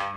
It's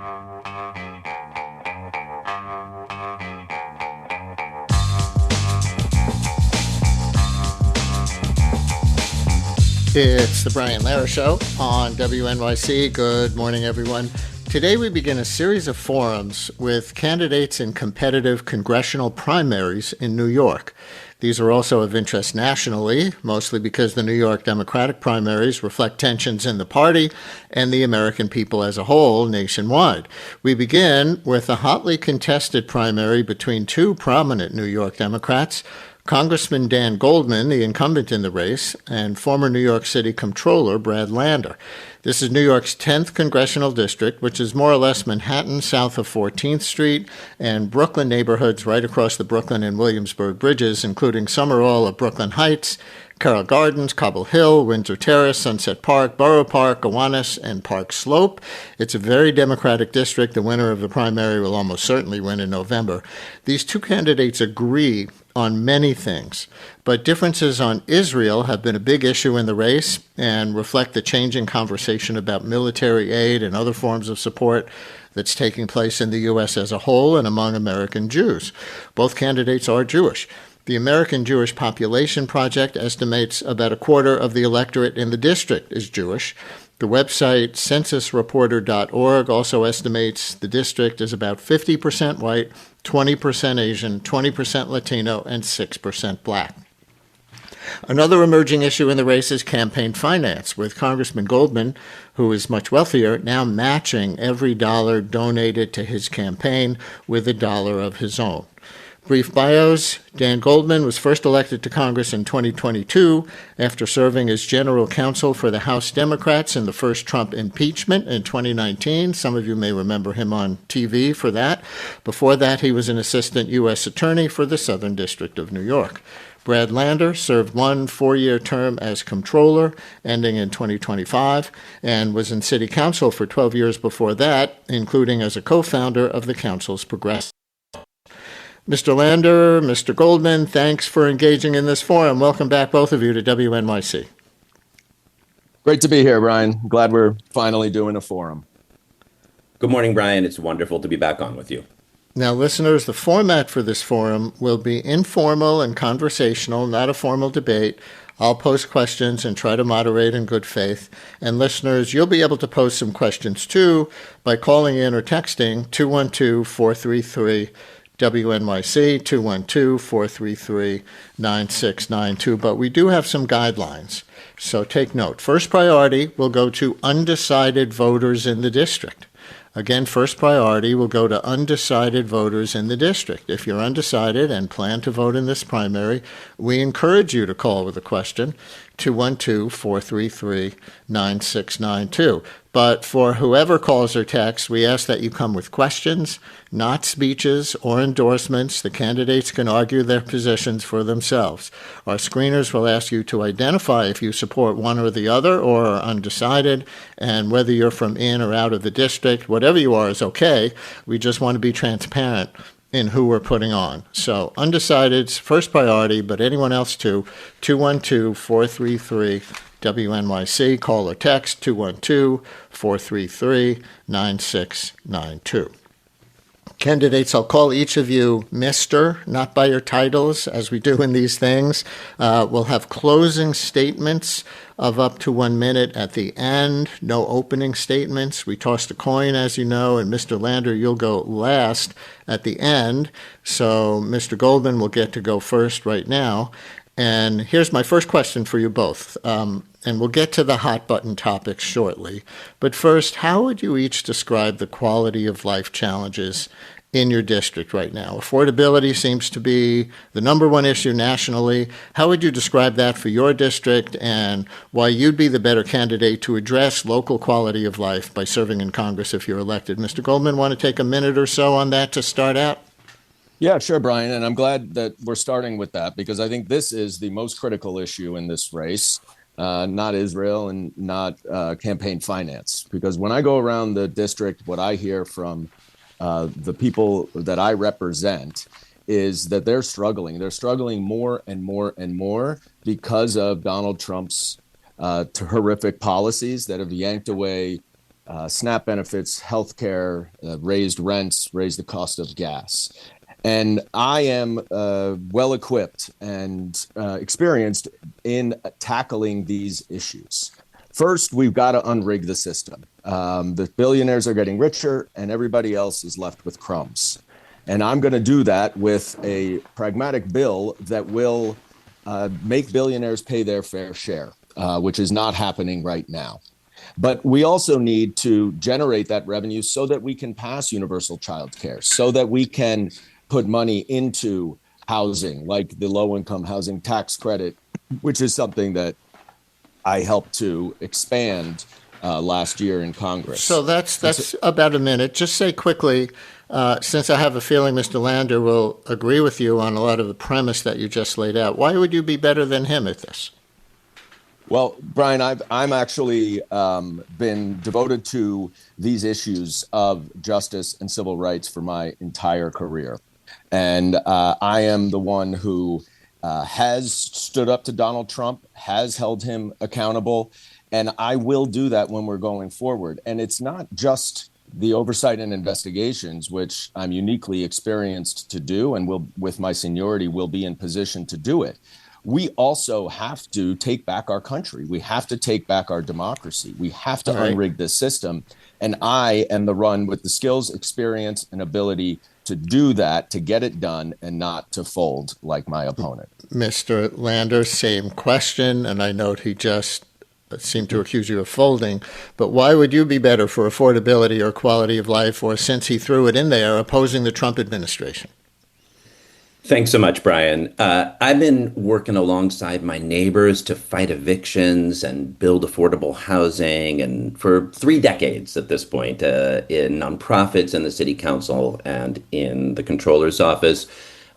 the Brian Lehrer Show on WNYC. Good morning, everyone. Today we begin a series of forums with candidates in competitive congressional primaries in New York. These are also of interest nationally, mostly because the New York Democratic primaries reflect tensions in the party and the American people as a whole nationwide. We begin with a hotly contested primary between two prominent New York Democrats, Congressman Dan Goldman, the incumbent in the race, and former New York City Comptroller Brad Lander. This is New York's 10th congressional district, which is more or less Manhattan south of 14th Street and Brooklyn neighborhoods right across the Brooklyn and Williamsburg bridges, including some or all of Brooklyn Heights, Carroll Gardens, Cobble Hill, Windsor Terrace, Sunset Park, Borough Park, Gowanus, and Park Slope. It's a very Democratic district. The winner of the primary will almost certainly win in November. These two candidates agree on many things, but differences on Israel have been a big issue in the race and reflect the changing conversation about military aid and other forms of support that's taking place in the U.S. as a whole and among American Jews. Both candidates are Jewish. The American Jewish Population Project estimates about a quarter of the electorate in the district is Jewish. The website censusreporter.org also estimates the district is about 50% white, 20% Asian, 20% Latino, and 6% black. Another emerging issue in the race is campaign finance, with Congressman Goldman, who is much wealthier, now matching every dollar donated to his campaign with a dollar of his own. Brief bios. Dan Goldman was first elected to Congress in 2022 after serving as general counsel for the House Democrats in the first Trump impeachment in 2019. Some of you may remember him on TV for that. Before that, he was an assistant U.S. attorney for the Southern District of New York. Brad Lander served one 4-year term as comptroller, ending in 2025, and was in city council for 12 years before that, including as a co-founder of the council's Progressive. Mr. Lander, Mr. Goldman, thanks for engaging in this forum. Welcome back, both of you, to WNYC. Great to be here, Brian. Glad we're finally doing a forum. Good morning, Brian. It's wonderful to be back on with you. Now, listeners, the format for this forum will be informal and conversational, not a formal debate. I'll post questions and try to moderate in good faith. And listeners, you'll be able to post some questions, too, by calling in or texting 212-433 WNYC 212-433-9692. But we do have some guidelines, so take note. First priority will go to undecided voters in the district. Again, first priority will go to undecided voters in the district. If you're undecided and plan to vote in this primary, we encourage you to call with a question, 212-433-9692. But for whoever calls or texts, we ask that you come with questions, not speeches or endorsements. The candidates can argue their positions for themselves. Our screeners will ask you to identify if you support one or the other or are undecided, and whether you're from in or out of the district. Whatever you are is okay. We just want to be transparent in who we're putting on. So undecided's first priority, but anyone else too, 212-433 WNYC, call or text 212-433-9692. Candidates, I'll call each of you Mr., not by your titles, as we do in these things. We'll have closing statements of up to 1 minute at the end. No opening statements. We tossed a coin, as you know, and Mr. Lander, you'll go last at the end. So Mr. Goldman will get to go first right now. And here's my first question for you both. And we'll get to the hot button topics shortly. But first, how would you each describe the quality of life challenges in your district right now? Affordability seems to be the number one issue nationally. How would you describe that for your district, and why you'd be the better candidate to address local quality of life by serving in Congress if you're elected? Mr. Goldman, want to take a minute or so on that to start out? Yeah, sure, Brian. And I'm glad that we're starting with that, because I think this is the most critical issue in this race. Not Israel and not campaign finance. Because when I go around the district, what I hear from the people that I represent is that they're struggling. They're struggling more and more and more because of Donald Trump's horrific policies that have yanked away SNAP benefits, healthcare, raised rents, raised the cost of gas. And I am well equipped and experienced in tackling these issues. First, we've got to unrig the system. The billionaires are getting richer and everybody else is left with crumbs. And I'm going to do that with a pragmatic bill that will make billionaires pay their fair share, which is not happening right now. But we also need to generate that revenue so that we can pass universal child care, so that we can put money into housing, like the low-income housing tax credit, which is something that I helped to expand last year in Congress. So that's about a minute. Just say quickly, since I have a feeling Mr. Lander will agree with you on a lot of the premise that you just laid out, why would you be better than him at this? Well, Brian, I'm actually been devoted to these issues of justice and civil rights for my entire career. And I am the one who has stood up to Donald Trump, has held him accountable, and I will do that when we're going forward. And it's not just the oversight and investigations, which I'm uniquely experienced to do, and will, with my seniority, will be in position to do it. We also have to take back our country. We have to take back our democracy. We have to unrig this system. And I am the one with the skills, experience, and ability to do that, to get it done, and not to fold like my opponent. Mr. Lander, same question, and I note he just seemed to accuse you of folding, but why would you be better for affordability or quality of life, or, since he threw it in there, opposing the Trump administration? Thanks so much, Brian. I've been working alongside my neighbors to fight evictions and build affordable housing, and for 3 decades at this point, in nonprofits, in the city council, and in the Comptroller's office.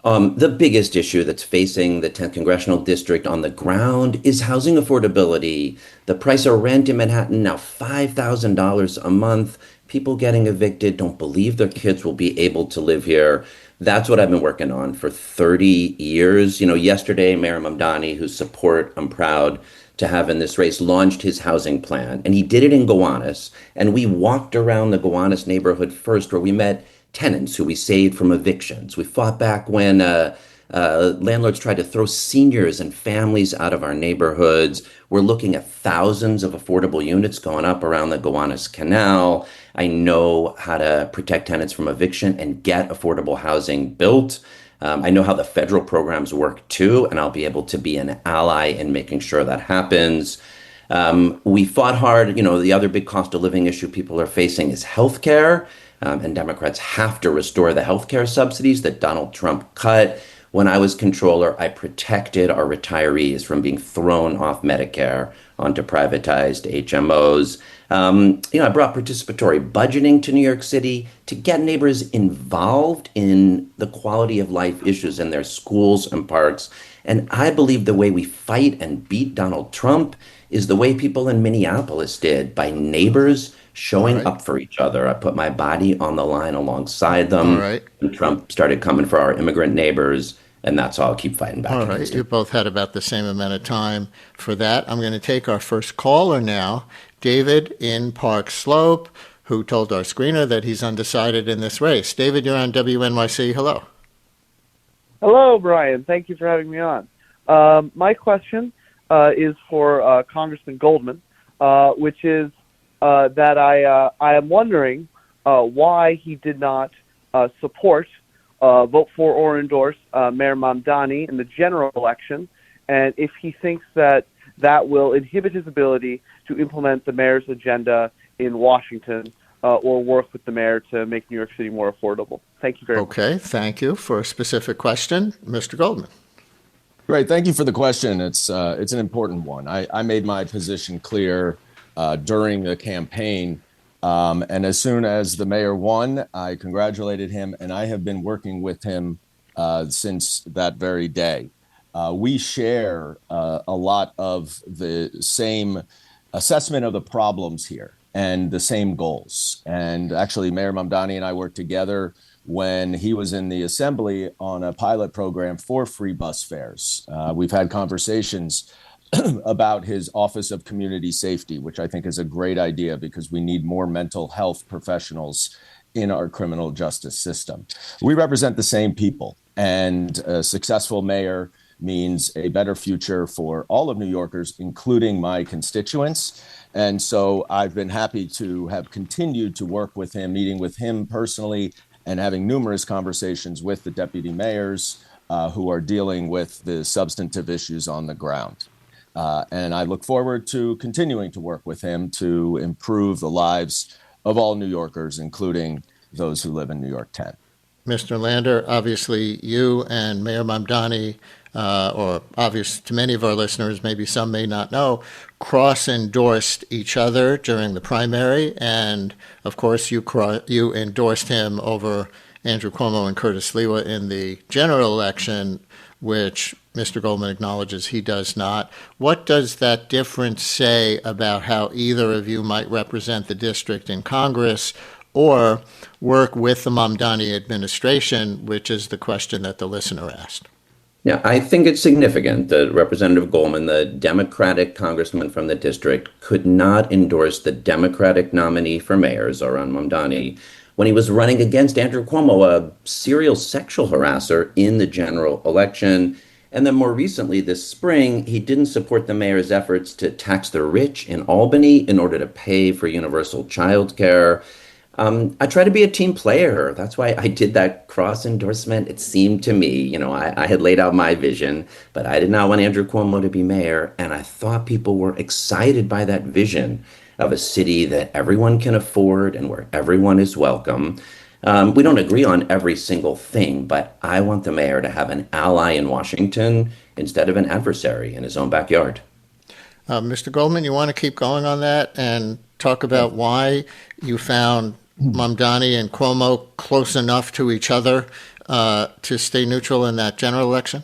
The biggest issue that's facing the 10th congressional district on the ground is housing affordability. The price of rent in Manhattan now $5,000 a month. People getting evicted don't believe their kids will be able to live here. That's what I've been working on for 30 years. You know, yesterday, Mayor Mamdani, whose support I'm proud to have in this race, launched his housing plan. And he did it in Gowanus. And we walked around the Gowanus neighborhood first, where we met tenants who we saved from evictions. We fought back when landlords tried to throw seniors and families out of our neighborhoods. We're looking at thousands of affordable units going up around the Gowanus Canal. I know how to protect tenants from eviction and get affordable housing built. I know how the federal programs work too, and I'll be able to be an ally in making sure that happens. We fought hard. You know, the other big cost of living issue people are facing is healthcare. And Democrats have to restore the healthcare subsidies that Donald Trump cut. When I was controller, I protected our retirees from being thrown off Medicare onto privatized HMOs. I brought participatory budgeting to New York City to get neighbors involved in the quality of life issues in their schools and parks. And I believe the way we fight and beat Donald Trump is the way people in Minneapolis did, by neighbors showing up for each other. I put my body on the line alongside them. And Trump started coming for our immigrant neighbors, and that's how I'll keep fighting back. All right. You both had about the same amount of time for that. I'm going to take our first caller now, David in Park Slope, who told our screener that he's undecided in this race. David, you're on WNYC. Hello. Hello, Brian. Thank you for having me on. My question is for Congressman Goldman, which is that I am wondering why he did not support, vote for, or endorse Mayor Mamdani in the general election, and if he thinks that that will inhibit his ability to implement the mayor's agenda in Washington or work with the mayor to make New York City more affordable. Thank you very much. Okay, thank you for a specific question. Mr. Goldman. Great, thank you for the question. It's an important one. I made my position clear during the campaign. And as soon as the mayor won, I congratulated him, and I have been working with him since that very day. We share a lot of the same assessment of the problems here and the same goals. And actually, Mayor Mamdani and I worked together when he was in the assembly on a pilot program for free bus fares. We've had conversations about his Office of Community Safety, which I think is a great idea because we need more mental health professionals in our criminal justice system. We represent the same people, and a successful mayor means a better future for all of New Yorkers, including my constituents. And so I've been happy to have continued to work with him, meeting with him personally and having numerous conversations with the deputy mayors who are dealing with the substantive issues on the ground. And I look forward to continuing to work with him to improve the lives of all New Yorkers, including those who live in New York 10. Mr. Lander, obviously you and Mayor Mamdani, or obvious to many of our listeners, maybe some may not know, cross-endorsed each other during the primary. And, of course, you endorsed him over Andrew Cuomo and Curtis Lewa in the general election, which Mr. Goldman acknowledges he does not. What does that difference say about how either of you might represent the district in Congress or work with the Mamdani administration, which is the question that the listener asked? Yeah, I think it's significant that Representative Goldman, the Democratic congressman from the district, could not endorse the Democratic nominee for mayor, Zohran Mamdani, when he was running against Andrew Cuomo, a serial sexual harasser, in the general election. And then more recently this spring, he didn't support the mayor's efforts to tax the rich in Albany in order to pay for universal child care. I try to be a team player. That's why I did that cross endorsement. It seemed to me, I had laid out my vision, but I did not want Andrew Cuomo to be mayor. And I thought people were excited by that vision of a city that everyone can afford and where everyone is welcome. We don't agree on every single thing, but I want the mayor to have an ally in Washington instead of an adversary in his own backyard. Mr. Goldman, you want to keep going on that and talk about why you found Mamdani and Cuomo close enough to each other to stay neutral in that general election?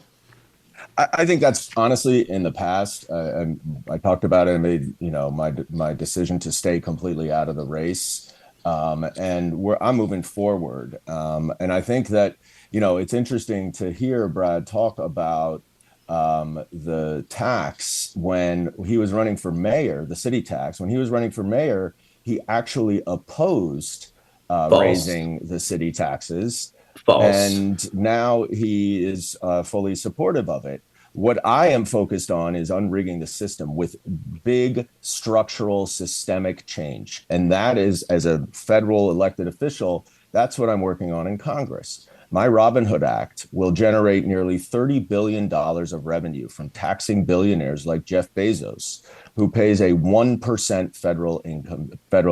I think that's honestly in the past. I talked about it and made my decision to stay completely out of the race, and I'm moving forward. And I think that it's interesting to hear Brad talk about the tax when he was running for mayor, the city tax. When he was running for mayor, he actually opposed raising the city taxes. False. And now he is fully supportive of it. What I am focused on is unrigging the system with big structural systemic change. And that is, as a federal elected official, that's what I'm working on in Congress. My Robin Hood Act will generate nearly $30 billion of revenue from taxing billionaires like Jeff Bezos, who pays a 1% federal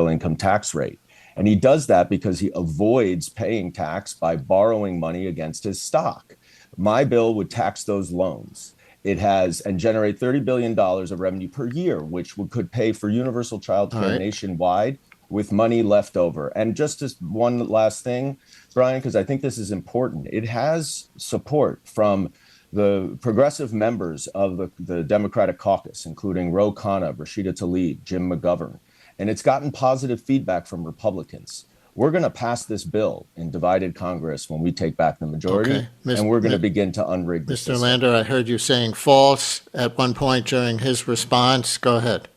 income tax rate. And he does that because he avoids paying tax by borrowing money against his stock. My bill would tax those loans. It has and generate $30 billion of revenue per year, which could pay for universal child care nationwide with money left over. And just as one last thing, Brian, because I think this is important, it has support from the progressive members of the Democratic caucus, including Ro Khanna, Rashida Tlaib, Jim McGovern, and it's gotten positive feedback from Republicans. We're going to pass this bill in divided Congress when we take back the majority, and we're going to begin to unrig the system. Mr. Lander, I heard you saying false at one point during his response. Go ahead.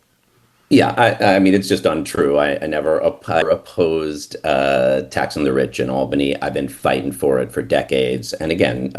Yeah, I mean, it's just untrue. I never opposed taxing the rich in Albany. I've been fighting for it for decades. And again,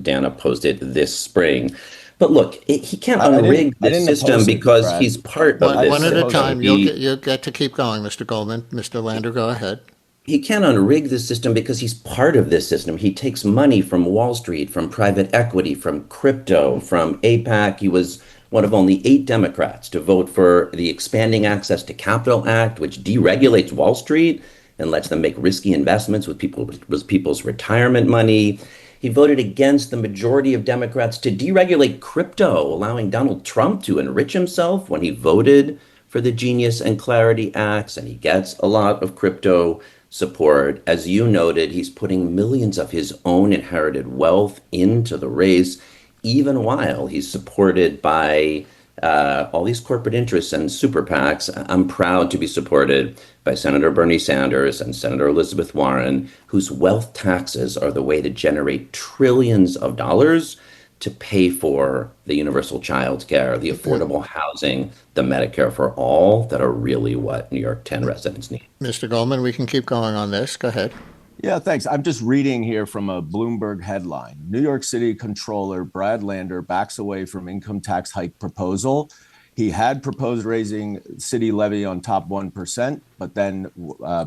Dan opposed it this spring. But look, he can't unrig the system because he's part of this. One at a time. You'll get to keep going, Mr. Goldman. Mr. Lander, go ahead. He can't unrig the system because he's part of this system. He takes money from Wall Street, from private equity, from crypto, from AIPAC. He was one of only 8 Democrats to vote for the Expanding Access to Capital Act, which deregulates Wall Street and lets them make risky investments with people's retirement money. He voted against the majority of Democrats to deregulate crypto, allowing Donald Trump to enrich himself when he voted for the Genius and Clarity Acts, and he gets a lot of crypto support. As you noted, he's putting millions of his own inherited wealth into the race, even while he's supported by all these corporate interests and super PACs. I'm proud to be supported by Senator Bernie Sanders and Senator Elizabeth Warren, whose wealth taxes are the way to generate trillions of dollars to pay for the universal child care, the affordable housing, the Medicare for all that are really what New York 10 residents need. Mr. Goldman, we can keep going on this. Go ahead. Yeah, thanks. I'm just reading here from a Bloomberg headline. New York City Comptroller Brad Lander backs away from income tax hike proposal. He had proposed raising city levy on top 1%, but then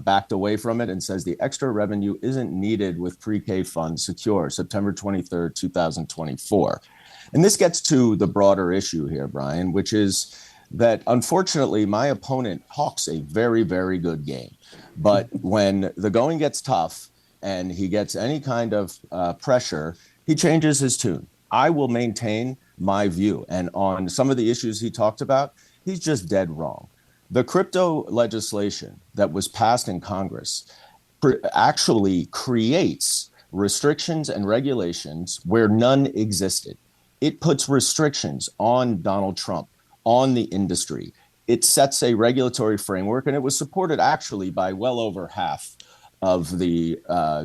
backed away from it and says the extra revenue isn't needed with pre-K funds secure September 23rd, 2024. And this gets to the broader issue here, Brian, which is that unfortunately my opponent hawks a very, very good game. But when the going gets tough and he gets any kind of pressure, he changes his tune. I will maintain my view. And on some of the issues he talked about, he's just dead wrong. The crypto legislation that was passed in Congress actually creates restrictions and regulations where none existed. It puts restrictions on Donald Trump, on the industry. It sets a regulatory framework, and it was supported actually by well over half of the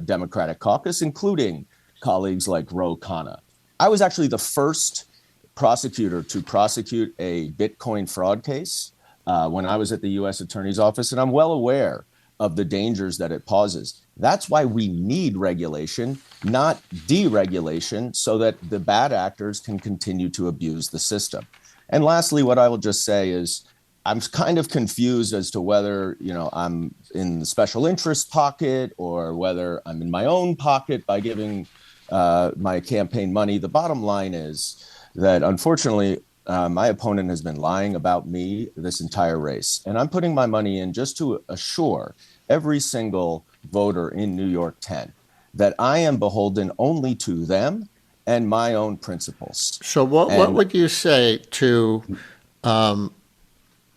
Democratic caucus, including colleagues like Ro Khanna. I was actually the first prosecutor to prosecute a Bitcoin fraud case when I was at the U.S. Attorney's Office, and I'm well aware of the dangers that it poses. That's why we need regulation, not deregulation, so that the bad actors can continue to abuse the system. And lastly, what I will just say is I'm kind of confused as to whether, I'm in the special interest pocket or whether I'm in my own pocket by giving my campaign money. The bottom line is that unfortunately, my opponent has been lying about me this entire race. And I'm putting my money in just to assure every single voter in New York 10 that I am beholden only to them and my own principles. So what would you say to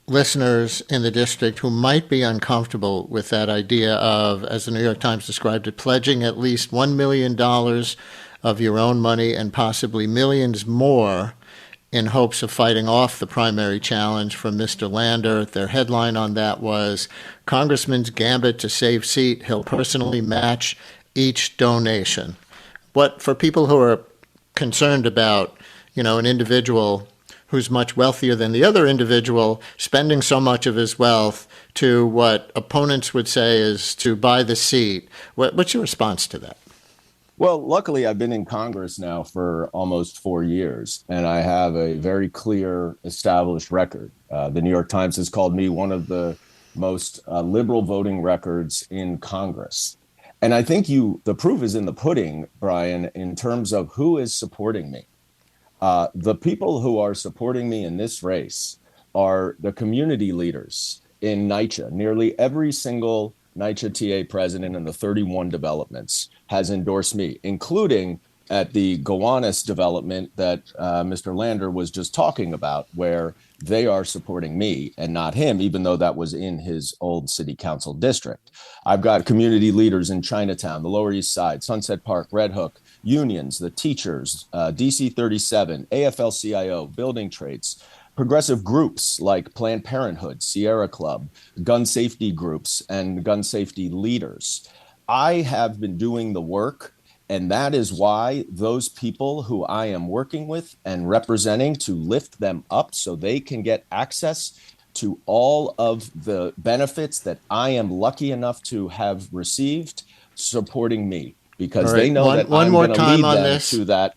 listeners in the district who might be uncomfortable with that idea of, as the New York Times described it, pledging at least $1 million of your own money and possibly millions more in hopes of fighting off the primary challenge from Mr. Lander? Their headline on that was, Congressman's gambit to save seat, he'll personally match each donation. What, for people who are concerned about, an individual who's much wealthier than the other individual spending so much of his wealth to what opponents would say is to buy the seat, what's your response to that? Well, luckily, I've been in Congress now for almost 4 years, and I have a very clear, established record. The New York Times has called me one of the most liberal voting records in Congress. And I think the proof is in the pudding, Brian, in terms of who is supporting me. The people who are supporting me in this race are the community leaders in NYCHA. Nearly every single NYCHA TA president in the 31 developments has endorsed me, including at the Gowanus development that Mr. Lander was just talking about, where they are supporting me and not him, even though that was in his old city council district. I've got community leaders in Chinatown, the Lower East Side, Sunset Park, Red Hook, unions, the teachers, DC 37, AFL-CIO, building trades, progressive groups like Planned Parenthood, Sierra Club, gun safety groups, and gun safety leaders. I have been doing the work, and that is why those people who I am working with and representing to lift them up so they can get access to all of the benefits that I am lucky enough to have received, supporting me, because they know that I'm going to lead them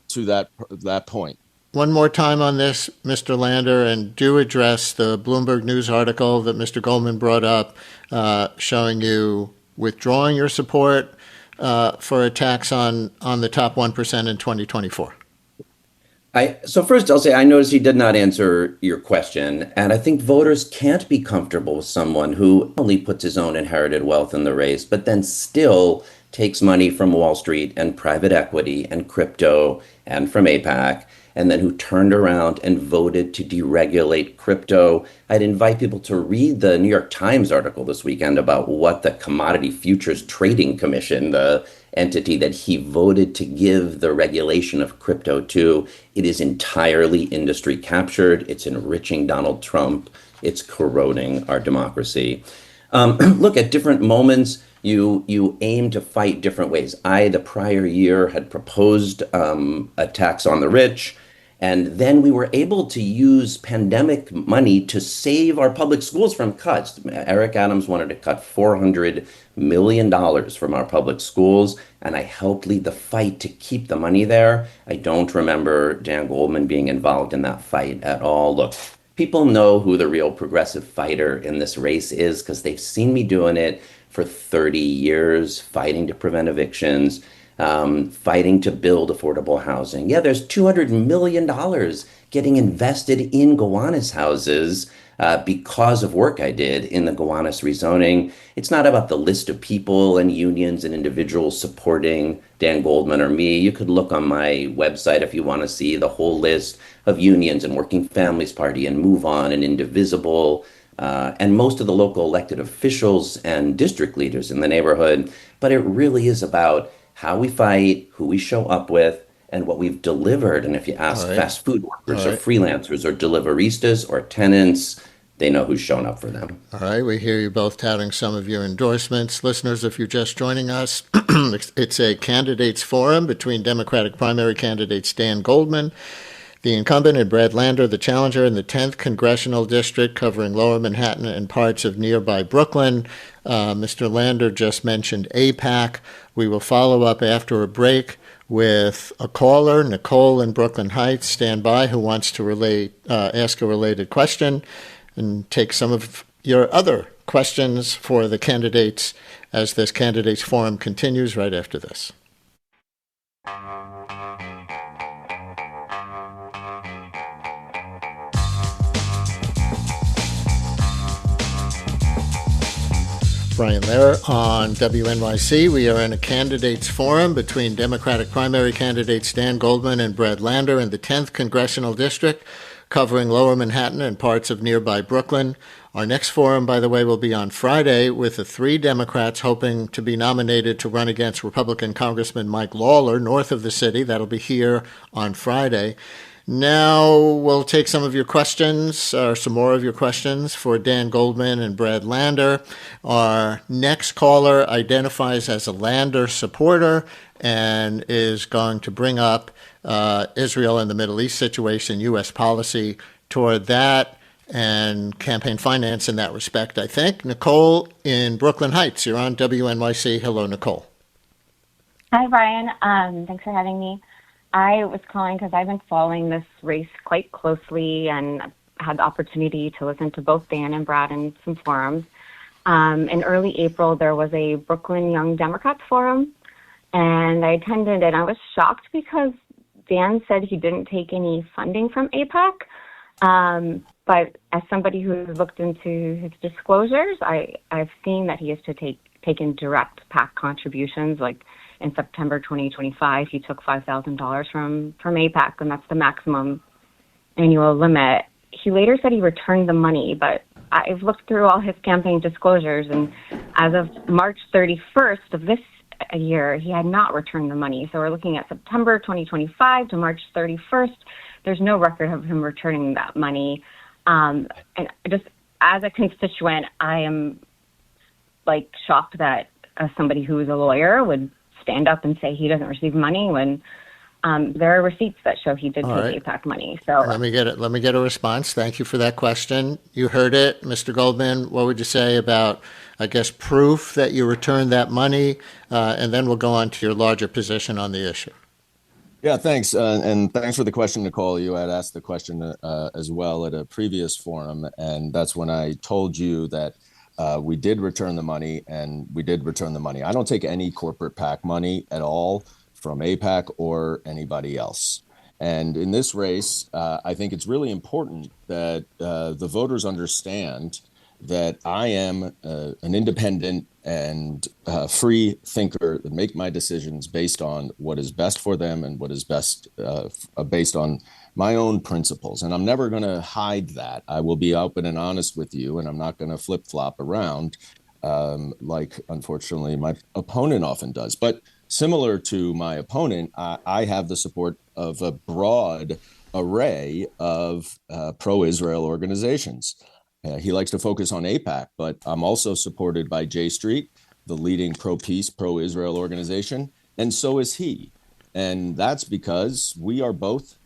to that point. One more time on this, Mr. Lander, and do address the Bloomberg News article that Mr. Goldman brought up, showing you withdrawing your support for a tax on the top 1% in 2024. So first, I'll say I noticed he did not answer your question, and I think voters can't be comfortable with someone who only puts his own inherited wealth in the race, but then still takes money from Wall Street and private equity and crypto and from APAC, and then who turned around and voted to deregulate crypto. I'd invite people to read the New York Times article this weekend about what the Commodity Futures Trading Commission, the entity that he voted to give the regulation of crypto to, it is entirely industry captured. It's enriching Donald Trump. It's corroding our democracy. Look, at different moments, You aim to fight different ways. I, the prior year, had proposed a tax on the rich, and then we were able to use pandemic money to save our public schools from cuts. Eric Adams wanted to cut $400 million from our public schools, and I helped lead the fight to keep the money there. I don't remember Dan Goldman being involved in that fight at all. Look, people know who the real progressive fighter in this race is because they've seen me doing it for 30 years, fighting to prevent evictions, fighting to build affordable housing. Yeah, there's $200 million getting invested in Gowanus houses because of work I did in the Gowanus rezoning. It's not about the list of people and unions and individuals supporting Dan Goldman or me. You could look on my website if you want to see the whole list of unions and Working Families Party and Move On and Indivisible, and most of the local elected officials and district leaders in the neighborhood. But it really is about how we fight, who we show up with, and what we've delivered. And if you ask fast food workers or freelancers or deliveristas or tenants, they know who's shown up for them. All right, we hear you both touting some of your endorsements. Listeners, if you're just joining us, it's a candidates forum between Democratic primary candidates Dan Goldman, the incumbent, and Brad Lander, the challenger in the 10th Congressional District covering Lower Manhattan and parts of nearby Brooklyn. Mr. Lander just mentioned AIPAC. We will follow up after a break with a caller, Nicole in Brooklyn Heights. Stand by, who wants to ask a related question and take some of your other questions for the candidates as this candidates forum continues right after this. Brian Lehrer on WNYC. We are in a candidates forum between Democratic primary candidates Dan Goldman and Brad Lander in the 10th Congressional District, covering Lower Manhattan and parts of nearby Brooklyn. Our next forum, by the way, will be on Friday with the three Democrats hoping to be nominated to run against Republican Congressman Mike Lawler north of the city. That'll be here on Friday. Now we'll take some of your questions, or some more of your questions, for Dan Goldman and Brad Lander. Our next caller identifies as a Lander supporter and is going to bring up Israel and the Middle East situation, U.S. policy toward that, and campaign finance in that respect, I think. Nicole in Brooklyn Heights, you're on WNYC. Hello, Nicole. Hi, Brian. Thanks for having me. I was calling because I've been following this race quite closely and had the opportunity to listen to both Dan and Brad in some forums. In early April, there was a Brooklyn Young Democrats forum, and I attended, and I was shocked because Dan said he didn't take any funding from AIPAC. But as somebody who's looked into his disclosures, I've seen that he has to taken direct PAC contributions, like in September 2025, he took $5,000 from AIPAC, and that's the maximum annual limit. He later said he returned the money, but I've looked through all his campaign disclosures, and as of March 31st of this year, he had not returned the money. So we're looking at September 2025 to March 31st. There's no record of him returning that money. And just as a constituent, I am shocked that somebody who is a lawyer would stand up and say he doesn't receive money when there are receipts that show he did take AIPAC money. So let me get a response. Thank you for that question. You heard it, Mr. Goldman. What would you say about, I guess, proof that you returned that money? And then we'll go on to your larger position on the issue. Yeah, thanks. And thanks for the question, Nicole. You had asked the question as well at a previous forum, and that's when I told you that we did return the money, and we did return the money. I don't take any corporate PAC money at all from AIPAC or anybody else. And in this race, I think it's really important that the voters understand that I am an independent and free thinker that make my decisions based on what is best for them and what is best based on my own principles. And I'm never going to hide that. I will be open and honest with you, and I'm not going to flip-flop around like, unfortunately, my opponent often does. But similar to my opponent, I have the support of a broad array of pro-Israel organizations. He likes to focus on AIPAC, but I'm also supported by J Street, the leading pro-peace, pro-Israel organization, and so is he. And that's because we are both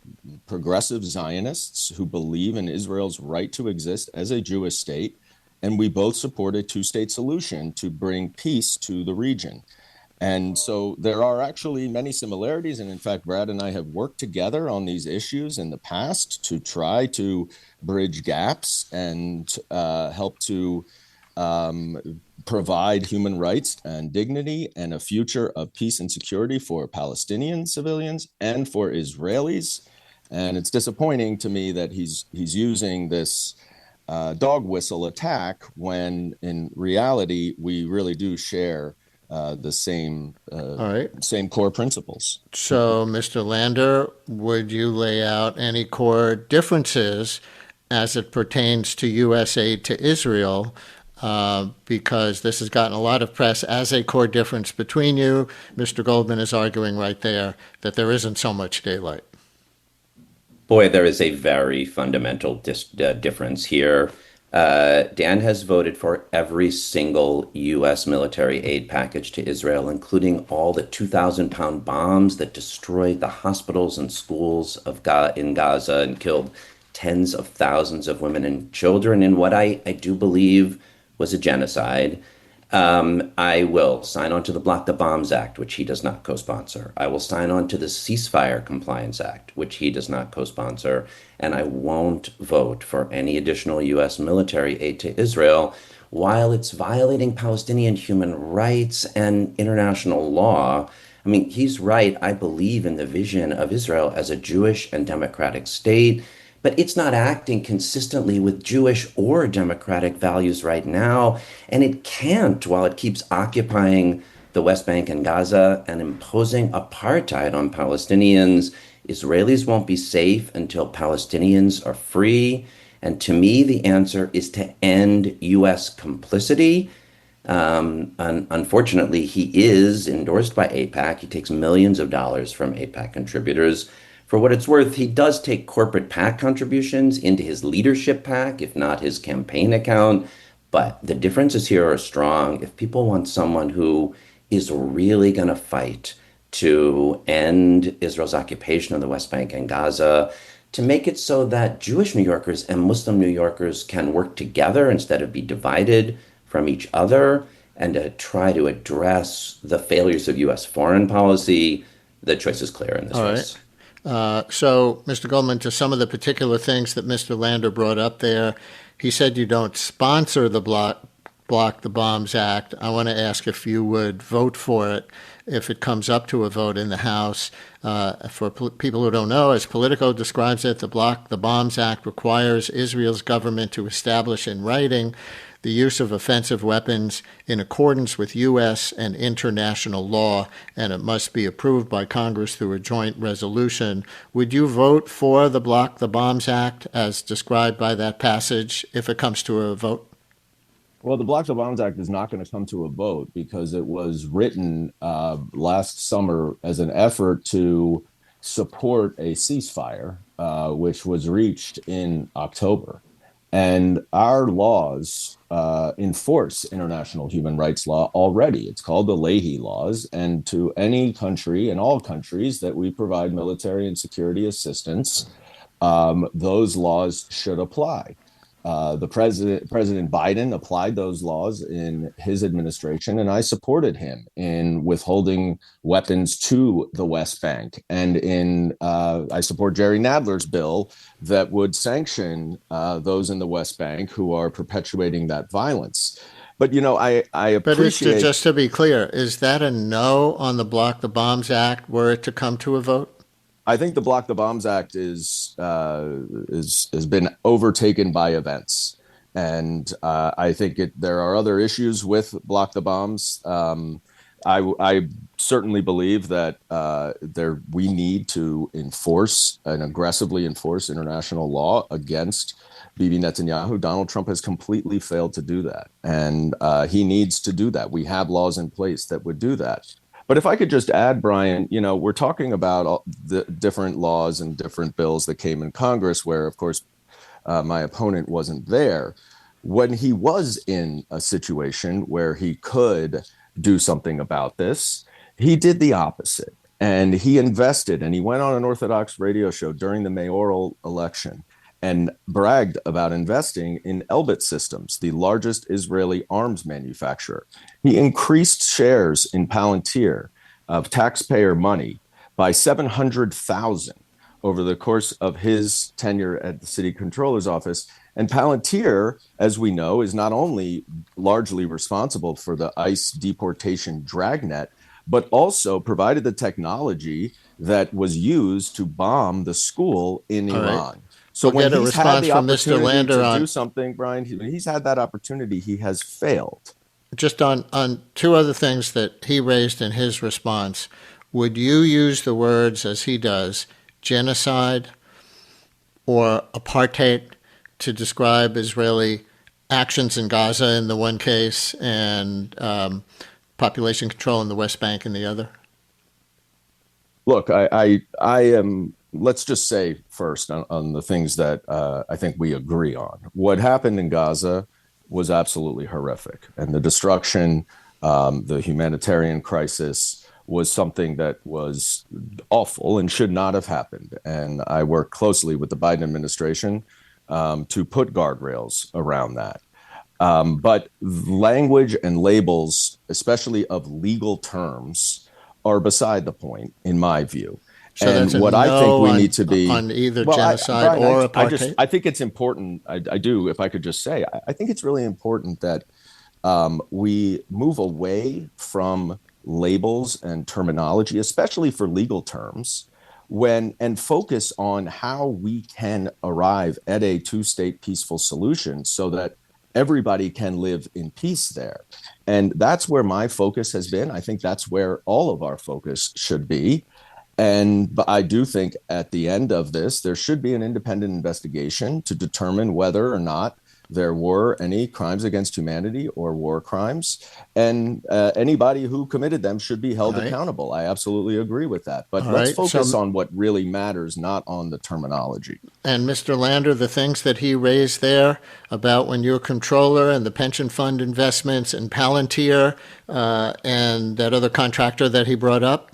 progressive Zionists who believe in Israel's right to exist as a Jewish state, and we both support a two-state solution to bring peace to the region. And so there are actually many similarities. And in fact, Brad and I have worked together on these issues in the past to try to bridge gaps and help to provide human rights and dignity and a future of peace and security for Palestinian civilians and for Israelis. And it's disappointing to me that he's using this dog whistle attack when in reality, we really do share the same same core principles. So, Mr. Lander, would you lay out any core differences as it pertains to U.S. aid to Israel? Because this has gotten a lot of press as a core difference between you. Mr. Goldman is arguing right there that there isn't so much daylight. Boy, there is a very fundamental difference here. Dan has voted for every single U.S. military aid package to Israel, including all the 2,000-pound bombs that destroyed the hospitals and schools in Gaza and killed tens of thousands of women and children in what I do believe was a genocide. I will sign on to the Block the Bombs Act, which he does not co-sponsor. I will sign on to the Ceasefire Compliance Act, which he does not co-sponsor. And I won't vote for any additional U.S. military aid to Israel while it's violating Palestinian human rights and international law. I mean, he's right. I believe in the vision of Israel as a Jewish and democratic state, but it's not acting consistently with Jewish or democratic values right now. And it can't while it keeps occupying the West Bank and Gaza and imposing apartheid on Palestinians. Israelis won't be safe until Palestinians are free. And to me, the answer is to end U.S. complicity. Unfortunately, he is endorsed by AIPAC. He takes millions of dollars from AIPAC contributors. For what it's worth, he does take corporate PAC contributions into his leadership PAC, if not his campaign account. But the differences here are strong. If people want someone who is really going to fight to end Israel's occupation of the West Bank and Gaza, to make it so that Jewish New Yorkers and Muslim New Yorkers can work together instead of be divided from each other, and to try to address the failures of U.S. foreign policy, the choice is clear in this race. So, Mr. Goldman, to some of the particular things that Mr. Lander brought up there, he said you don't sponsor the Block the Bombs Act. I want to ask if you would vote for it if it comes up to a vote in the House. For people who don't know, as Politico describes it, the Block the Bombs Act requires Israel's government to establish in writing the use of offensive weapons in accordance with U.S. and international law, and it must be approved by Congress through a joint resolution. Would you vote for the Block the Bombs Act as described by that passage if it comes to a vote? Well, the Block the Bombs Act is not going to come to a vote because it was written last summer as an effort to support a ceasefire, which was reached in October. And our laws enforce international human rights law already. It's called the Leahy laws. And to any country and all countries that we provide military and security assistance, those laws should apply. President Biden applied those laws in his administration, and I supported him in withholding weapons to the West Bank. And I support Jerry Nadler's bill that would sanction those in the West Bank who are perpetuating that violence. But, I appreciate... But just to be clear, is that a no on the Block the Bombs Act were it to come to a vote? I think the Block the Bombs Act has been overtaken by events, and I think there are other issues with Block the Bombs. I certainly believe that we need to enforce and aggressively enforce international law against Bibi Netanyahu. Donald Trump has completely failed to do that, and he needs to do that. We have laws in place that would do that. But if I could just add, Brian, we're talking about all the different laws and different bills that came in Congress where, of course, my opponent wasn't there. When he was in a situation where he could do something about this. He did the opposite. And he invested, and he went on an Orthodox radio show during the mayoral election and bragged about investing in Elbit Systems, the largest Israeli arms manufacturer. He increased shares in Palantir of taxpayer money by 700,000 over the course of his tenure at the city controller's office. And Palantir, as we know, is not only largely responsible for the ICE deportation dragnet, but also provided the technology that was used to bomb the school in Iran. Right. So we'll when he's had the opportunity Lander to do something, Brian, when he's had that opportunity, he has failed. Just on two other things that he raised in his response, would you use the words, as he does, genocide or apartheid to describe Israeli actions in Gaza in the one case and population control in the West Bank in the other? Look, I am, let's just say first on the things that I think we agree on. What happened in Gaza was absolutely horrific. And the destruction, the humanitarian crisis was something that was awful and should not have happened. And I work closely with the Biden administration to put guardrails around that. But language and labels, especially of legal terms, are beside the point, in my view. So and what I think we need to be on either genocide or apartheid. I think it's important. I do, if I could just say, I think it's really important that we move away from labels and terminology, especially for legal terms, and focus on how we can arrive at a two-state peaceful solution so that everybody can live in peace there. And that's where my focus has been. I think that's where all of our focus should be. But I do think at the end of this, there should be an independent investigation to determine whether or not there were any crimes against humanity or war crimes. And anybody who committed them should be held accountable. I absolutely agree with that. But let's focus on what really matters, not on the terminology. And Mr. Lander, the things that he raised there about when you're controller and the pension fund investments and Palantir and that other contractor that he brought up?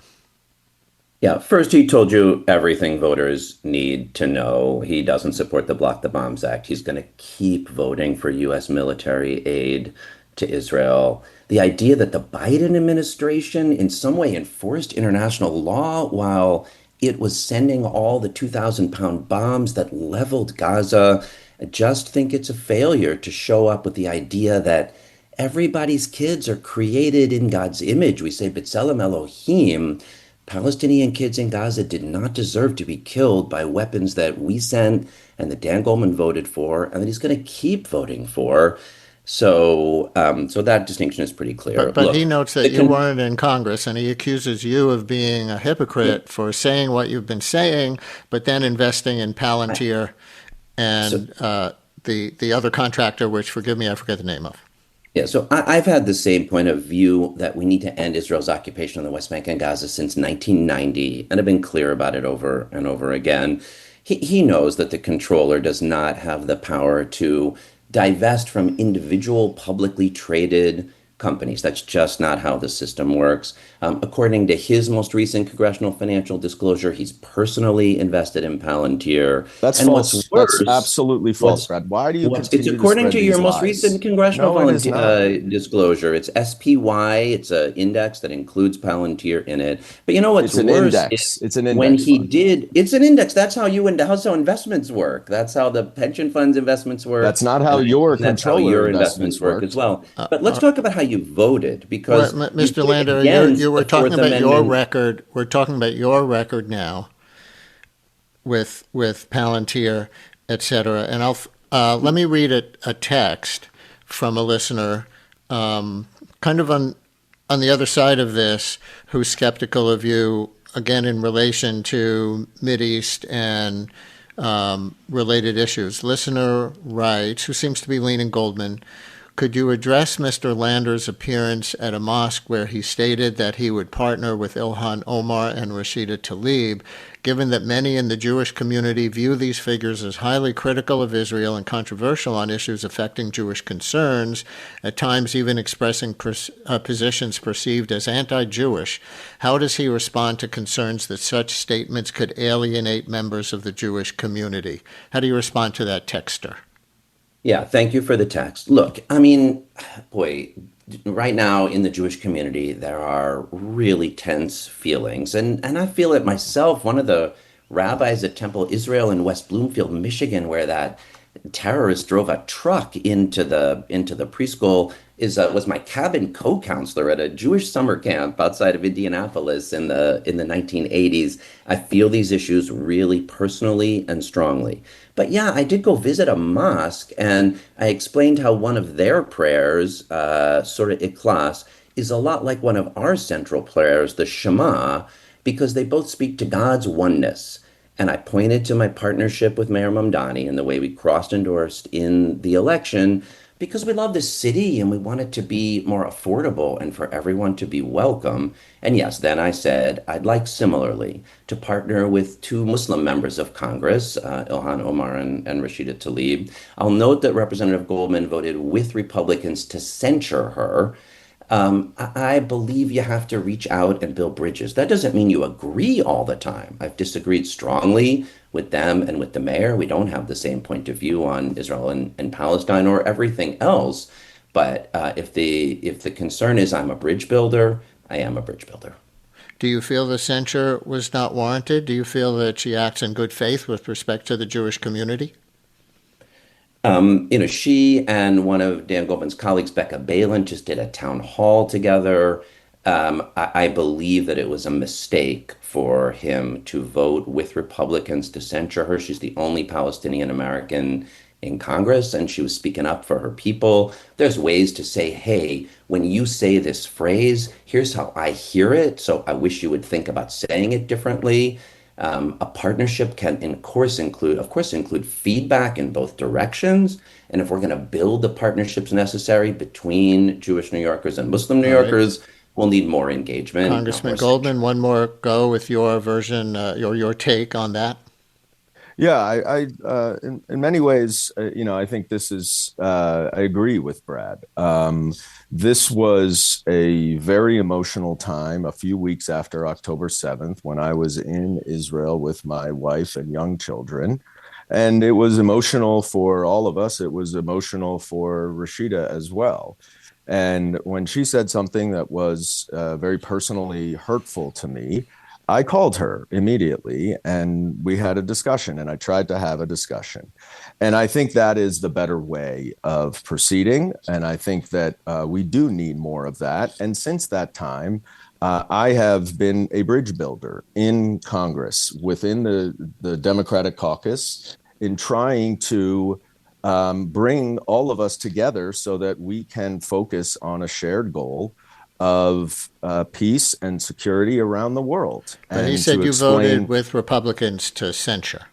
Yeah, first he told you everything voters need to know. He doesn't support the Block the Bombs Act. He's going to keep voting for U.S. military aid to Israel. The idea that the Biden administration in some way enforced international law while it was sending all the 2,000-pound bombs that leveled Gaza, I just think it's a failure to show up with the idea that everybody's kids are created in God's image. We say B'Tselem Elohim. Palestinian kids in Gaza did not deserve to be killed by weapons that we sent and that Dan Goldman voted for and that he's going to keep voting for. So that distinction is pretty clear. But look, he notes that you weren't in Congress, and he accuses you of being a hypocrite for saying what you've been saying, but then investing in Palantir and the other contractor, which, forgive me, I forget the name of. Yeah, so I've had the same point of view that we need to end Israel's occupation of the West Bank and Gaza since 1990, and I've been clear about it over and over again. He knows that the controller does not have the power to divest from individual publicly traded companies. That's just not how the system works. According to his most recent congressional financial disclosure, he's personally invested in Palantir. That's false. That's absolutely false, Brad. Why do you continue It's according to your lies? most recent congressional disclosure. It's SPY. It's an index that includes Palantir in it. But you know what's worse? It's an index. When he did, it's an index. That's how investments work. That's how the pension funds investments work. That's not how your controller investments work as well. But let's talk about how you voted, because Mr. Lander, you were talking about your record. We're talking about your record now with Palantir, et cetera. And let me read a text from a listener, kind of on the other side of this, who's skeptical of you, again, in relation to Mideast and related issues. Listener writes, who seems to be leaning Goldman, Could you address Mr. Lander's appearance at a mosque where he stated that he would partner with Ilhan Omar and Rashida Tlaib, given that many in the Jewish community view these figures as highly critical of Israel and controversial on issues affecting Jewish concerns, at times even expressing positions perceived as anti-Jewish? How does he respond to concerns that such statements could alienate members of the Jewish community? How do you respond to that texter? Yeah, thank you for the text. Look, I mean, boy, right now in the Jewish community, there are really tense feelings. And I feel it myself. One of the rabbis at Temple Israel in West Bloomfield, Michigan, where that terrorist drove a truck into the preschool was my cabin co-counselor at a Jewish summer camp outside of Indianapolis in the 1980s. I feel these issues really personally and strongly. But yeah, I did go visit a mosque, and I explained how one of their prayers, Surah Ikhlas, is a lot like one of our central prayers, the Shema, because they both speak to God's oneness. And I pointed to my partnership with Mayor Mamdani and the way we cross-endorsed in the election, because we love this city and we want it to be more affordable and for everyone to be welcome. And yes, then I said I'd like similarly to partner with two Muslim members of Congress, Ilhan Omar and Rashida Tlaib. I'll note that Representative Goldman voted with Republicans to censure her. I believe you have to reach out and build bridges. That doesn't mean you agree all the time. I've disagreed strongly with them and with the mayor. We don't have the same point of view on Israel and Palestine or everything else. But if the concern is I'm a bridge builder, I am a bridge builder. Do you feel the censure was not warranted? Do you feel that she acts in good faith with respect to the Jewish community? She and one of Dan Goldman's colleagues, Becca Balin, just did a town hall together. I believe that it was a mistake for him to vote with Republicans to censure her. She's the only Palestinian American in Congress, and she was speaking up for her people. There's ways to say, hey, when you say this phrase, here's how I hear it, so I wish you would think about saying it differently. A partnership can, of course, include feedback in both directions. And if we're going to build the partnerships necessary between Jewish New Yorkers and Muslim New Yorkers, we'll need more engagement. Congressman Goldman, one more go with your version, your take on that. Yeah, in many ways, I think this is, I agree with Brad. This was a very emotional time a few weeks after October 7th when I was in Israel with my wife and young children. And it was emotional for all of us. It was emotional for Rashida as well. And when she said something that was very personally hurtful to me, I called her immediately and we had a discussion, and I tried to have a discussion. And I think that is the better way of proceeding. And I think that we do need more of that. And since that time, I have been a bridge builder in Congress within the Democratic caucus in trying to bring all of us together so that we can focus on a shared goal of peace and security around the world. But he said you voted with Republicans to censure.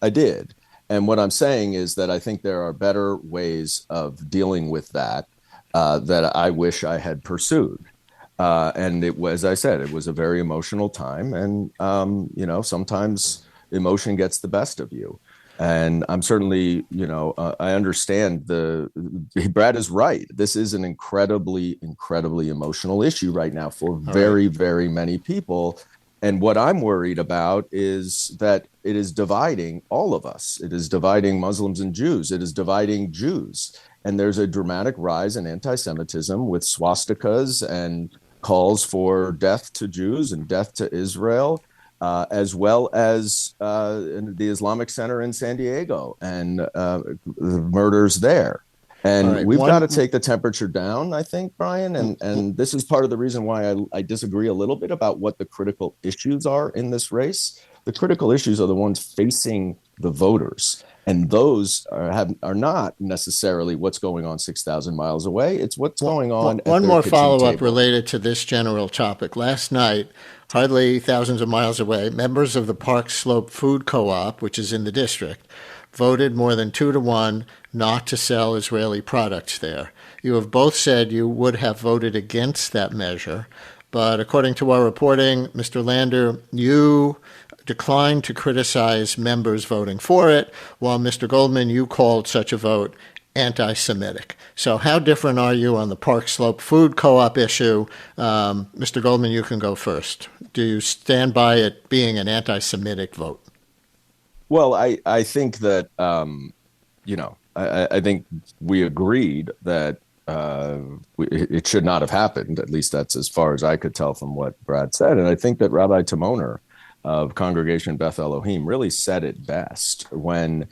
I did. And what I'm saying is that I think there are better ways of dealing with that that I wish I had pursued. And it was, as I said, it was a very emotional time. And, sometimes emotion gets the best of you. And I'm certainly, I understand Brad is right. This is an incredibly, incredibly emotional issue right now for very, very many people. And what I'm worried about is that it is dividing all of us. It is dividing Muslims and Jews. It is dividing Jews. And there's a dramatic rise in anti-Semitism with swastikas and calls for death to Jews and death to Israel. As well as in the Islamic Center in San Diego and the murders there. And we've got to take the temperature down, I think, Brian. And this is part of the reason why I disagree a little bit about what the critical issues are in this race. The critical issues are the ones facing the voters. And those are not necessarily what's going on 6,000 miles away. It's what's going on at one their more kitchen follow-up table. related to this general topic. Last night, hardly thousands of miles away, members of the Park Slope Food Co-op, which is in the district, voted more than 2-1 not to sell Israeli products there. You have both said you would have voted against that measure, but according to our reporting, Mr. Lander, you declined to criticize members voting for it, while Mr. Goldman, you called such a vote anti-Semitic. So how different are you on the Park Slope Food Co-op issue? Mr. Goldman, you can go first. Do you stand by it being an anti-Semitic vote? Well, I think that, I think we agreed that it should not have happened. At least that's as far as I could tell from what Brad said. And I think that Rabbi Timoner of Congregation Beth Elohim really said it best when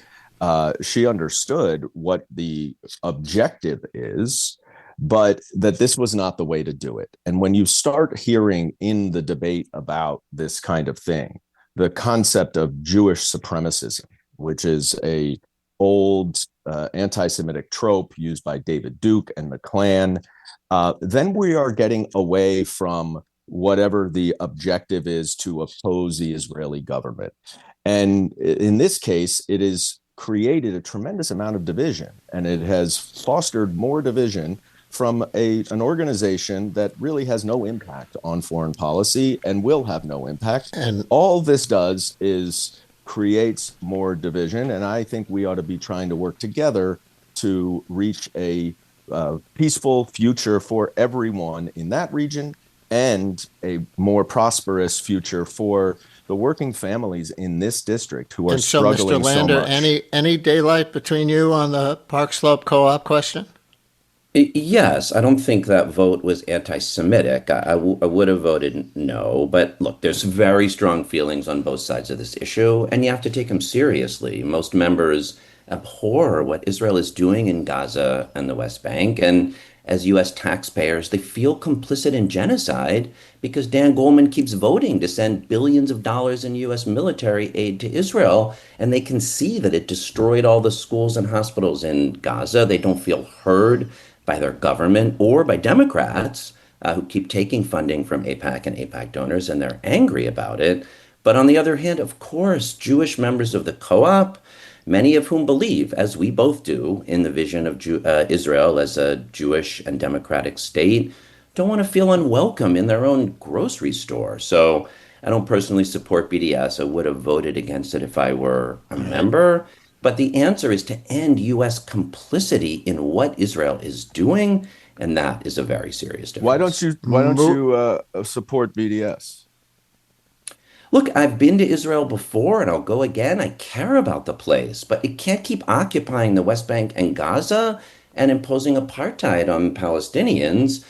she understood what the objective is, but that this was not the way to do it. And when you start hearing in the debate about this kind of thing, the concept of Jewish supremacism, which is a old anti-Semitic trope used by David Duke and McClan, then we are getting away from whatever the objective is to oppose the Israeli government. And in this case, it has created a tremendous amount of division, and it has fostered more division from an organization that really has no impact on foreign policy and will have no impact. And all this does is creates more division, and I think we ought to be trying to work together to reach a peaceful future for everyone in that region and a more prosperous future for the working families in this district who are struggling so much. And so, Mr. Lander, any daylight between you on the Park Slope Co-op question? Yes, I don't think that vote was anti-Semitic. I would have voted no, but look, there's very strong feelings on both sides of this issue, and you have to take them seriously. Most members abhor what Israel is doing in Gaza and the West Bank, and as U.S. taxpayers, they feel complicit in genocide because Dan Goldman keeps voting to send billions of dollars in U.S. military aid to Israel, and they can see that it destroyed all the schools and hospitals in Gaza. They don't feel heard by their government or by Democrats who keep taking funding from AIPAC and AIPAC donors, and they're angry about it. But on the other hand, of course, Jewish members of the co-op, many of whom believe, as we both do, in the vision of Israel as a Jewish and democratic state, don't want to feel unwelcome in their own grocery store. So I don't personally support BDS. I would have voted against it if I were a member. But the answer is to end U.S. complicity in what Israel is doing, and that is a very serious difference. Why don't you support BDS? Look, I've been to Israel before, and I'll go again. I care about the place, but it can't keep occupying the West Bank and Gaza and imposing apartheid on Palestinians.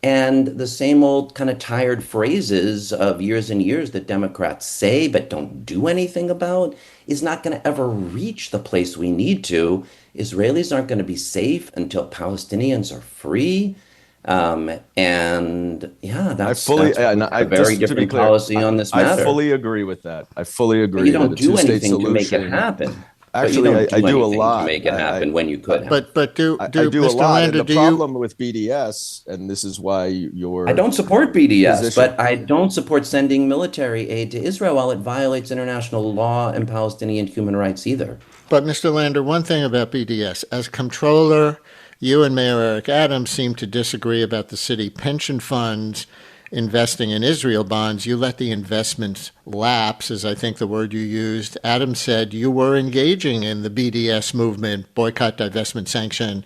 And the same old kind of tired phrases of years and years that Democrats say but don't do anything about is not going to ever reach the place we need to. Israelis aren't going to be safe until Palestinians are free. And yeah, that's a very different policy on this matter. I fully agree with that. I fully agree. But you don't do anything to make it happen. Actually, I do a lot to make it happen when you could. But do I do Mr. a lot. Lander, and the problem with BDS, and this is why I don't support BDS, but I don't support sending military aid to Israel while it violates international law and Palestinian human rights either. But Mr. Lander, one thing about BDS, as comptroller, you and Mayor Eric Adams seem to disagree about the city pension funds investing in Israel bonds. You let the investments lapse, is I think the word you used. Adams said you were engaging in the BDS movement, boycott, divestment, sanction,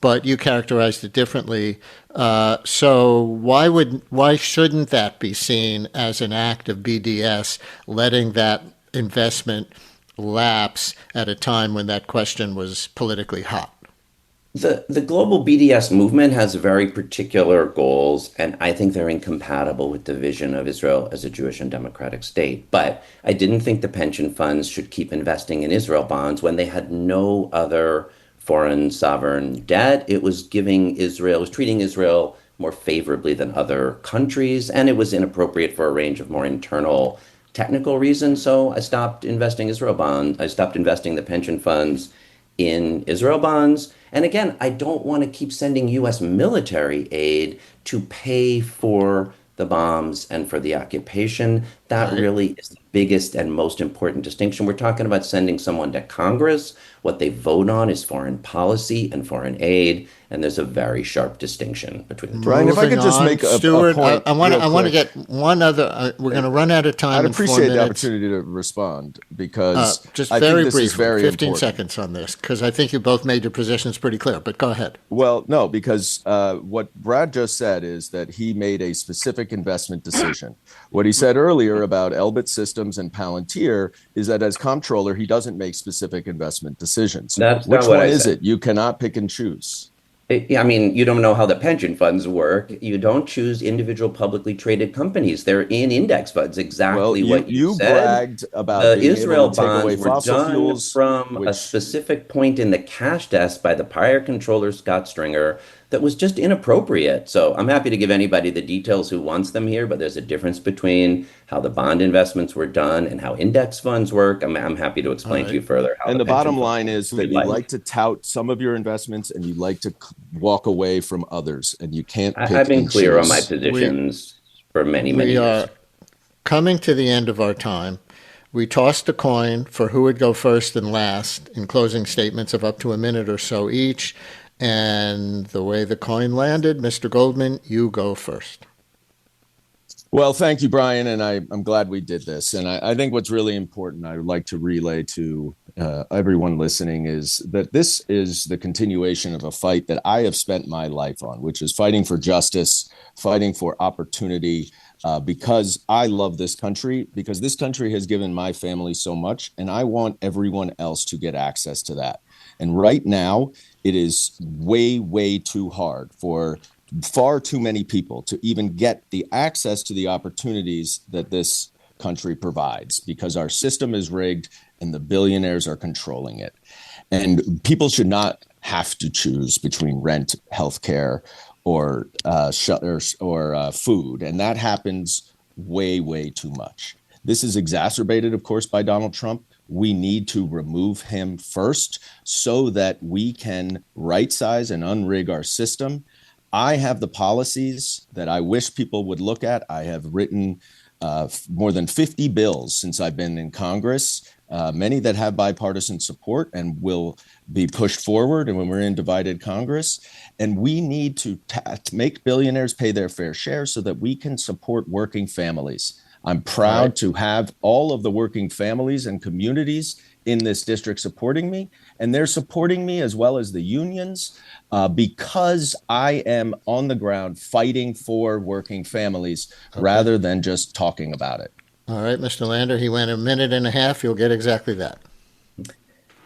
but you characterized it differently. So why shouldn't that be seen as an act of BDS, letting that investment lapse at a time when that question was politically hot? The global BDS movement has very particular goals, and I think they're incompatible with the vision of Israel as a Jewish and democratic state. But I didn't think the pension funds should keep investing in Israel bonds when they had no other foreign sovereign debt. It was treating Israel more favorably than other countries, and it was inappropriate for a range of more internal technical reasons. So I stopped investing the pension funds in Israel bonds. And again, I don't want to keep sending U.S. military aid to pay for the bombs and for the occupation. That really is the biggest and most important distinction. We're talking about sending someone to Congress. What they vote on is foreign policy and foreign aid, and there's a very sharp distinction between the two. Brian, if I could just make a point. I want to get one other. We're going to run out of time. I'd appreciate the opportunity to respond because just I very think this briefly, is very 15 important. seconds on this, because I think you both made your positions pretty clear. But go ahead. Well, no, because what Brad just said is that he made a specific investment decision. What he said earlier about Elbit Systems and Palantir is that as comptroller, he doesn't make specific investment decisions. That's Which not what one I is said. it? You cannot pick and choose. I mean, you don't know how the pension funds work. You don't choose individual publicly traded companies. They're in index funds, exactly Well, what you said. bragged about The being Israel able to take away bonds were fossil done fuels from a which- specific point in the cash desk by the prior controller, Scott Stringer, that was just inappropriate. So I'm happy to give anybody the details who wants them here, but there's a difference between how the bond investments were done and how index funds work. I'm happy to explain to you further how And the pension bottom funds line is that you like to tout some of your investments and you like to walk away from others, and you can't pick I've been and clear on my choose. positions for many We years. are coming to the end of our time. We tossed a coin for who would go first and last in closing statements of up to a minute or so each. And the way the coin landed, Mr. Goldman, you go first. Well, thank you, Brian, and I'm glad we did this. And I think what's really important, I would like to relay to everyone listening, is that this is the continuation of a fight that I have spent my life on, which is fighting for justice, fighting for opportunity, because I love this country, because this country has given my family so much, and I want everyone else to get access to that. And right now, it is way, way too hard for far too many people to even get the access to the opportunities that this country provides, because our system is rigged and the billionaires are controlling it. And people should not have to choose between rent, healthcare, or shelters or food. And that happens way, way too much. This is exacerbated, of course, by Donald Trump. We need to remove him first so that we can right size and unrig our system. I have the policies that I wish people would look at. I have written more than 50 bills since I've been in Congress, many that have bipartisan support and will be pushed forward and when we're in divided Congress. And we need to make billionaires pay their fair share so that we can support working families. I'm proud to have all of the working families and communities in this district supporting me, and they're supporting me as well as the unions because I am on the ground fighting for working families rather than just talking about it. All right, Mr. Lander, he went a minute and a half. You'll get exactly that.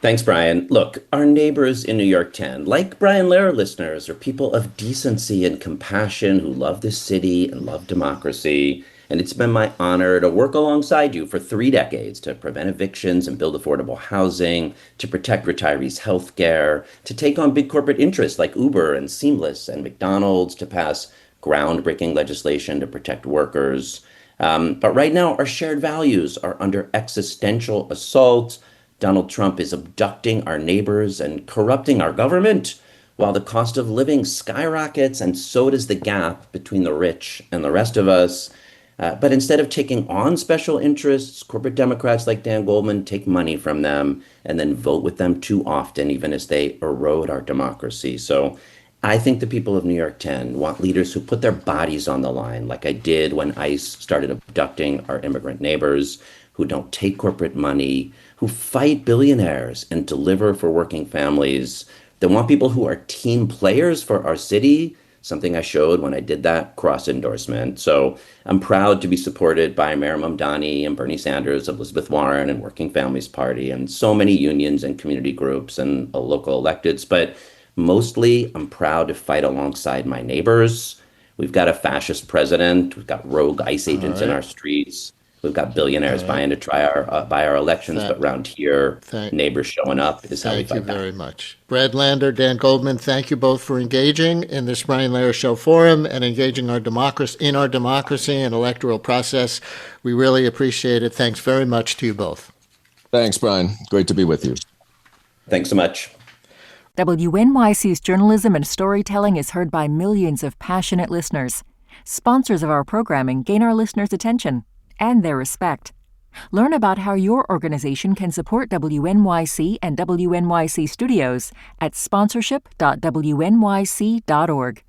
Thanks, Brian. Look, our neighbors in New York 10, like Brian Lehrer listeners, are people of decency and compassion who love this city and love democracy. And it's been my honor to work alongside you for 3 decades to prevent evictions and build affordable housing, to protect retirees' health care, to take on big corporate interests like Uber and Seamless and McDonald's, to pass groundbreaking legislation to protect workers. But right now, our shared values are under existential assault. Donald Trump is abducting our neighbors and corrupting our government, while the cost of living skyrockets, and so does the gap between the rich and the rest of us. But instead of taking on special interests, corporate Democrats like Dan Goldman take money from them and then vote with them too often, even as they erode our democracy. So I think the people of New York 10 want leaders who put their bodies on the line, like I did when ICE started abducting our immigrant neighbors, who don't take corporate money, who fight billionaires and deliver for working families. They want people who are team players for our city, something I showed when I did that cross endorsement. So I'm proud to be supported by Mayor Mamdani and Bernie Sanders, Elizabeth Warren, and Working Families Party, and so many unions and community groups and local electeds. But mostly, I'm proud to fight alongside my neighbors. We've got a fascist president. We've got rogue ICE agents in our streets. We've got billionaires buying to buy our elections, but around here, neighbors showing up is how we fight back. Thank you very much. Brad Lander, Dan Goldman, thank you both for engaging in this Brian Lehrer Show forum and engaging our democracy and electoral process. We really appreciate it. Thanks very much to you both. Thanks, Brian. Great to be with you. Thanks so much. WNYC's journalism and storytelling is heard by millions of passionate listeners. Sponsors of our programming gain our listeners' attention and their respect. Learn about how your organization can support WNYC and WNYC Studios at sponsorship.wnyc.org.